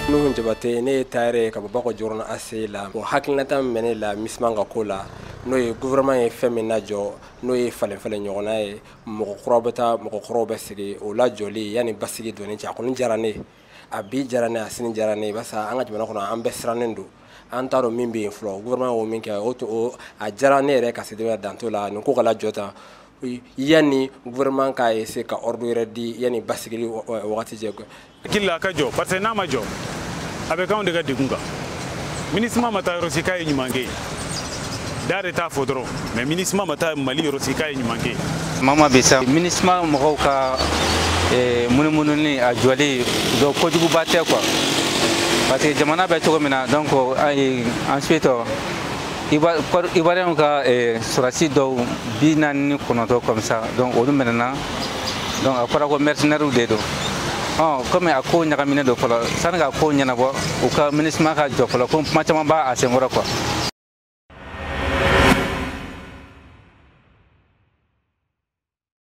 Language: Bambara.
Nuhun Jabate ne tare ka bako jorna asela o hakilnata mene la mismanga kola no ye gouvernement ye fɛn min najɔ n'o ye falen ɲɔgɔnna ye mɔgɔkɔrɔw bɛ sigi o la jɔli yani basigi doni cɛ a kɔni diyara ne a bi diyara ne a sini diyara ne basa an ka jamana kɔnɔ an bɛɛ sirannen don an t'a dɔn min bɛ yen fɔlɔ gouvernement y'o min kɛ o a diyara ne yɛrɛ ka se danto la nin ko ka lajɔ tan yani gouvernement ka essayer ka ordre yɛrɛ di yani basigili wagati cɛ kila ka jɔ parce que n'a ma jɔ a bɛ k'anw de ka degun kan MINUSMA ma taa yɔrɔ si k'a ye ɲuman kɛ da de t'a fɔ dɔrɔn mais MINUSMA ma taa Mali yɔrɔ si k'a ye ɲuman kɛ mama bɛ sa MINUSMA mɔgɔw ka munumunu a jɔli dɔ kojuguba tɛ quoi parce que jamana bɛ cogo min na donc ensuite Ivoirien ka sɔrɔdasi dɔw 49 comme ça donc olu minɛna donc a fɔra ko mercenaires de don comme a ko ɲagaminen don fɔlɔ sani ka ko ɲɛnabɔ u ka MINUSMA ka jɔ fɔlɔ ko kuma caman b'a senkɔrɔ quoi